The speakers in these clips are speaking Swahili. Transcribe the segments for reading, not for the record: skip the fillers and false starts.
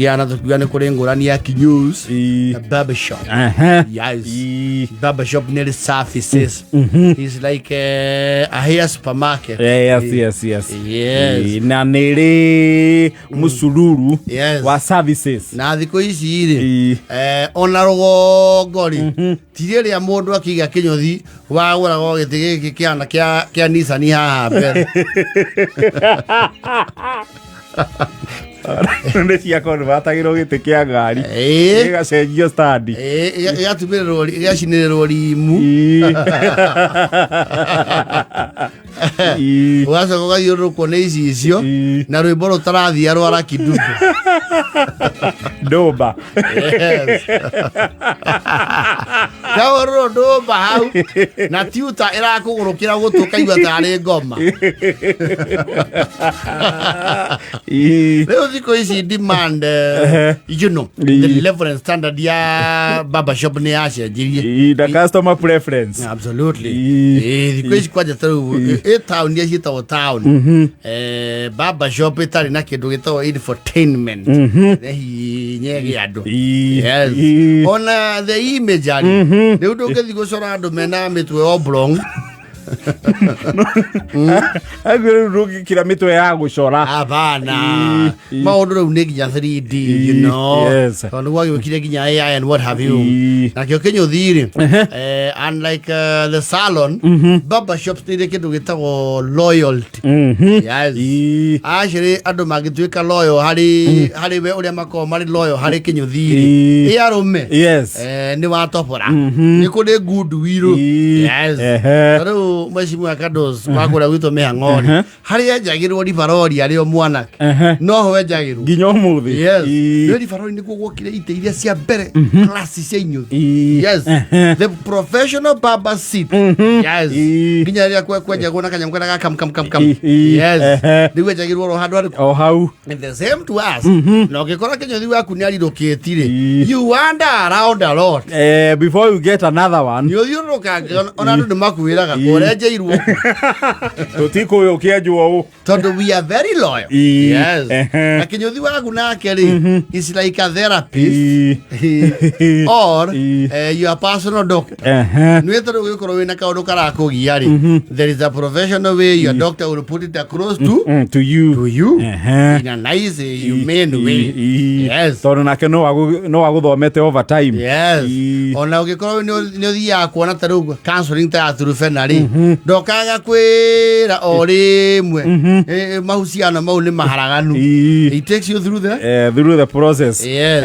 yana tukugane kuri ngorani ya kinews barbershop. Yes. Barbershop near services. It's like a hair supermarket. Yes. Na nere musururu wa services. Na thiko ici ri ona rugori tire ria mundu akiga kinyothi wa gura go giti giki kiana kia Nissan haha mbere. Ndecia kono batagiro gite kia ngari igacenjio stand igatumĩrĩrwo igacinĩrĩrwo rimu ugacoka ũgathiũrũrũkwo nĩ ici icio na rwĩmbo rũtarathiĩ rwa Kidumu Ndomba kaoro ndomba hau na tiuta ĩrakũgũrũkĩra gũtũkaigua tarĩ ngoma leo thiko ici demand you know the level and standard ya barbershop ni yacenjirie the customer preference. Absolutely thiko ici kwaja taru town ya hita town barbershop itari na kindu gitawo infotainment hi nyege andu yes ona the image ali leo ndũngĩthi gũcora andũ mena mitwe oblong agora rugi kira mitwe ya gucora abana maundu rau ni ginya 3D you know on wagi kire ginya AI and what have you na kyo kenyo thiri unlike the salon barbershops ni kindu gitagwo loyalty yes actually andu magitwika loyal hari we uria mako mari loyal hari kenyo thiri yarume yes ni watopora ni kuri good will yes mwacimu akados magura gwito mehang'ori haria njagirwo ribarori ario mwanake no ho njagirwo nginya umuthi yes no ribarori nikuo gwokire ite iria cia mbere class cia inyuthi yes the professional barber seat yes nginya ria kwenjagwo na kanyamwe na kam yes niwe njagirwo ro handu o hau and the same to us no gikora kinyothi waku ni arirukitire you wander around a lot before you get another one you thiuruka ona ndu makuiraga Jeirwo totiko yo kiajuo tondu we are very loyal yes akinyothi waku nake ri is like a therapist or your personal doctor nwe tondu gikoro wina kaundu karakugia ri there is a professional way your doctor will put it across to you in a nice humane way yes tondu nake no waguthomete overtime yes ona ugikoro ni uthia kuona taru counseling ta through fenari ndokaga kwira o rimwe mahusiano mau ni maharaganu it takes you through the process yes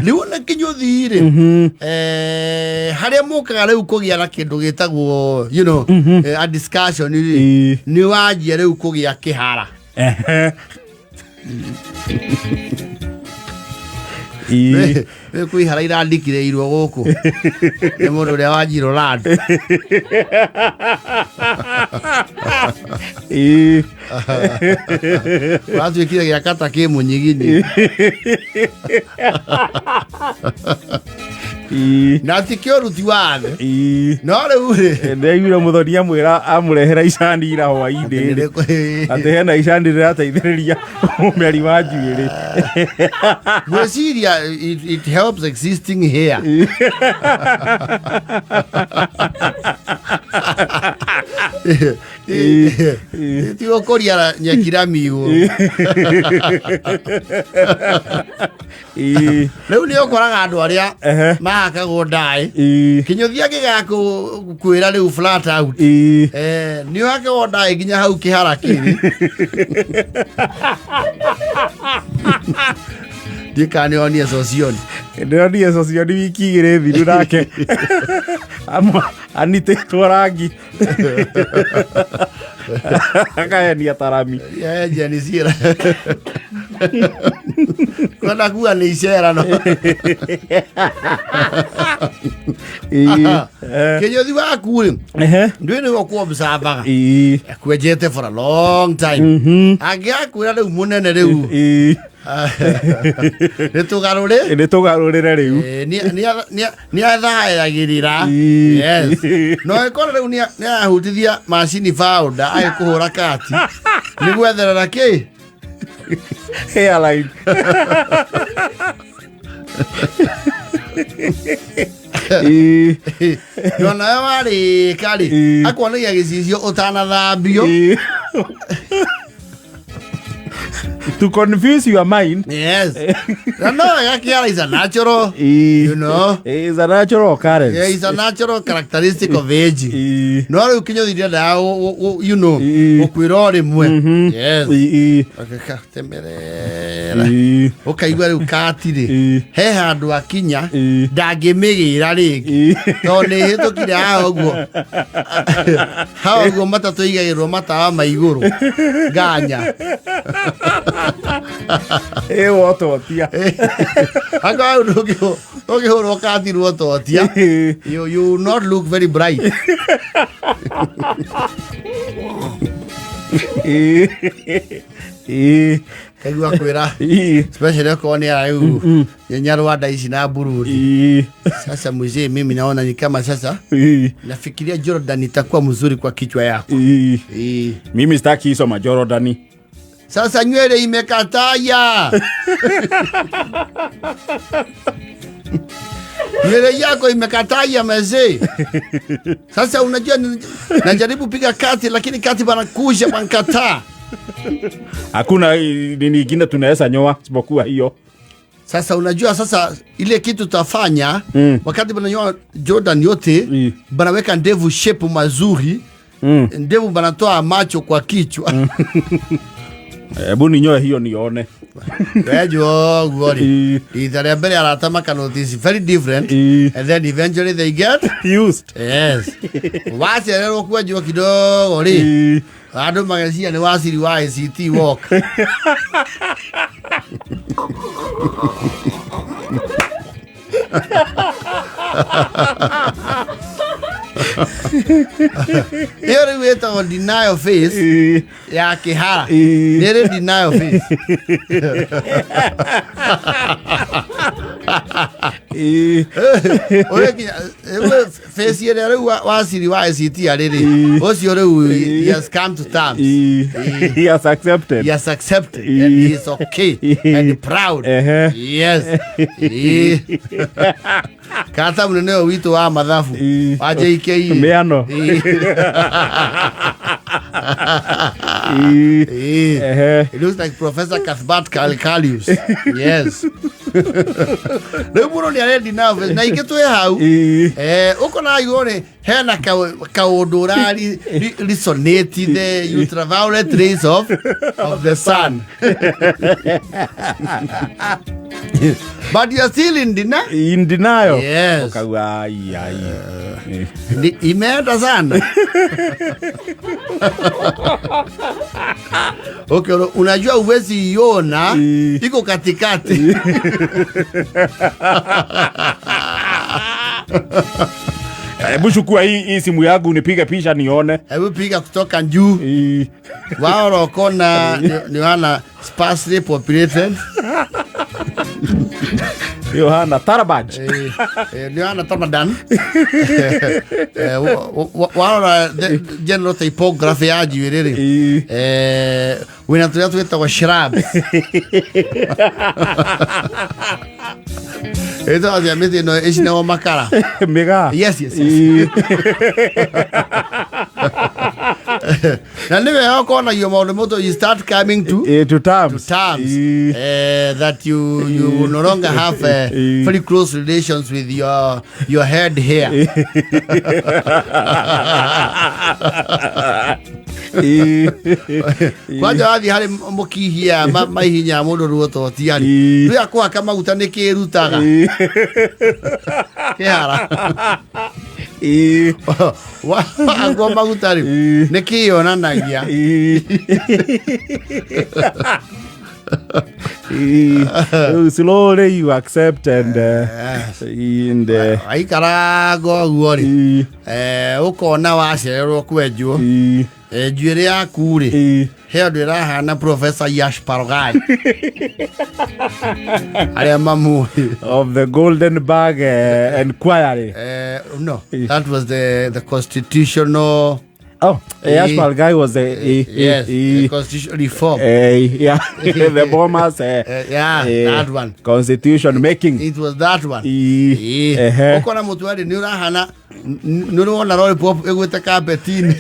liu na kinyothi ri haria mukaga riu kugia na kindu gitagwo you know a discussion ni wajia riu kugia kihara kwihara irandikire irwo guku ni mundu uria wajiro land watwikire gya kata ki munyiginyi na tikio ruti wathe no riu ri ndegire muthoni amwira amurehera icandi ira hwaini ati hena icandi rirateithiriria umeri wa njuiri mweciria it helps existing here tigo koria nyekira migo riu ni okoraga andu aria mahakagwo ndai kinyothia gigaku kwira riu flat out ni hakagwo ndai ginya hau kihara kiri dikani oni association ndoni association wiki igire thiru nake anite twarangi akayani atarami jani sira kana kuwa ni ishera no kinyothi waku ri ndwene wako observaga kwejete for a long time agiakwira riu munene riu nitugarurire riu ni athairagirira yes no ikora riu ni ahutithia machine founder ayikuhura kati ni gwetherera ki hairline Yona wari kali akwana ya gicicio utanathambio to confuse your mind. Yes. No, is a natural, you know. It's a natural occurrence. Yeah, it's a natural characteristic of age. No, you can you know, ukwirori mwe. Yes. Okay, you are ukatire. He handu akinya ndagimegira ringi. To ni hitukire haguo. Haguo matatu igagirwo matawa maiguru. Ganya. Wototia. Aka okay rokati wototia. You not look very bright. Kagua kwira. Especially kwa ni ayu. Nyarwanda hizi na Burundi. Sasa mzee, mimi naona ni kama sasa nafikiria Jordan itakuwa mzuri kwa kichwa yako. Mimi sitaki hizo Jordan. Sasa nywele imekataya. Nywele yako imekataya mzee. Sasa unajua najaribu piga kati lakini kati banakusha bankataa. Hakuna nini kingine tunaweza nyoa isipokuwa hiyo. Sasa unajua sasa ile kitu tafanya wakati bananyoa Jordan yote banaweka ndevu shape mazuri. Ndevu banatoa macho kwa kichwa. Ebu ninyoe hiyo nione. Wejo gori. Either mbele aratama kano this very different and then eventually they get used. Yes. Wacha leo kwa jua kidogo ri. Ado magasia ni wasiri wa ICT walk. Here we are on denial face. Ya kihara. Nere denial face. Oye face here wasiri wa ICT arere. Ocio reu he has come to terms. He has accepted. He has accepted and he is okay and proud. Yes. Kata munene wito wa mathafu wa JKE meano. It looks like Professor Cuthbert Calcalius. Yes. Leburo ni already now na iketwe hau uko na yone hena kaodorari resonate the ultraviolet rays of the sun. But you are still in denial? In denial? Yes. Okawa imeenda sana. Okay, unajua uwezi iona iko katikati. Hebu chukua hii simu yangu unipige picha nione. Hebu piga kutoka juu. Wao rokona ni wana sparsely populated. Yohana Tarabaj. Yohana Tamadan. Wao general typography aji rere. Winatuya tueta wa shrubs. Eto azia mete no ishina wa makara. Mega. Yes. Na niwe yako na yo moto you start coming to terms. That you no longer have very close relations with your head hair. Kwaja wathi hari mukihia maihinya mundu ruoto tiari ria kwa kama utanike rutaga kihara wa magutari nikiyonanagia slowly you accept and aikarago guori ukona wacererwo kwenjwo njuĩrĩ yaku rĩ he andũ ĩrahana Professor Yash Parogai arĩa mamũĩ of the Goldenberg Inquiry. No, that was the constitutional Oh, Ashbal guy was the constitution reform. Yeah, the bombers. That one. Constitution making. It was that one. Okona mutuari ni urahana nurona lollipop egwete carpetini.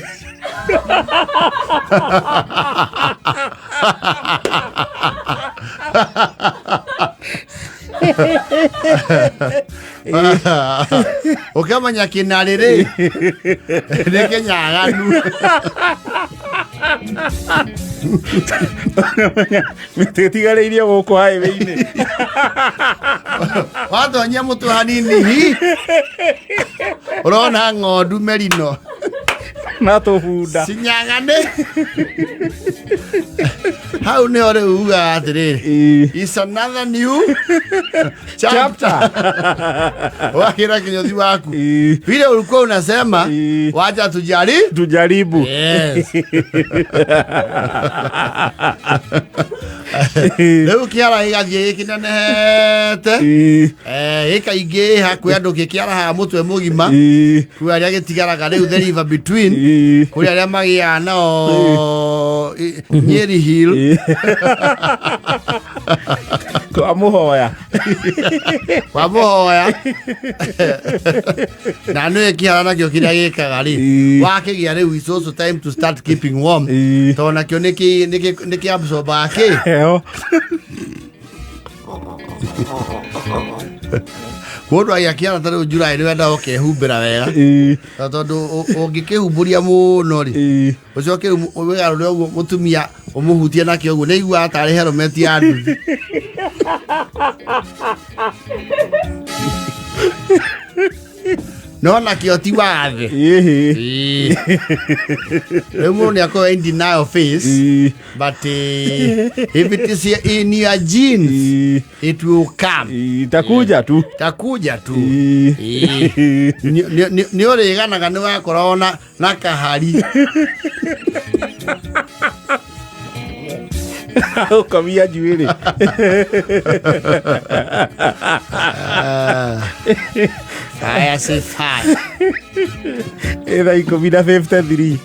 Ukamanya kinarire neke nyaganu mititigariirie guku highway-ini watonya mutu hanini hi urona ng'ondu merino na tubunda sinyagane hau ni ore uga atiriri is another new chapter wakira kinyozi waku vile ulikuwa unasema wacha tujaribu. Yes. Leo kiara igathie ikinanehete ikaingĩ hakuya nduki kiara ha mutwe mugima kuri aria gitigaraga riu the river between kuri aria magia no Nyeri Hill kwa muhoya na nä kä hara nakio kä rä a gä kaga rä wakä gä a rä u is also time to start keeping warm tondå nakio nä kä absorbaga kä må ndå agä akä ara tarä u Julai nä wenda å kehumbä ra wega tondå å ngä kä humbå ria må no rä å coke wä garå re å guo må tumia å må hutie nakio å guo nä iguaga tarä helmet ya nduthi no nakio ti wathe rĩu mũndũ nĩ akorwo in denial face but if it is in your genes it will come takuja tu nĩ ũrĩganaga nĩ wakorwo na kahari ukamia njuĩrĩ I say fine. Era 53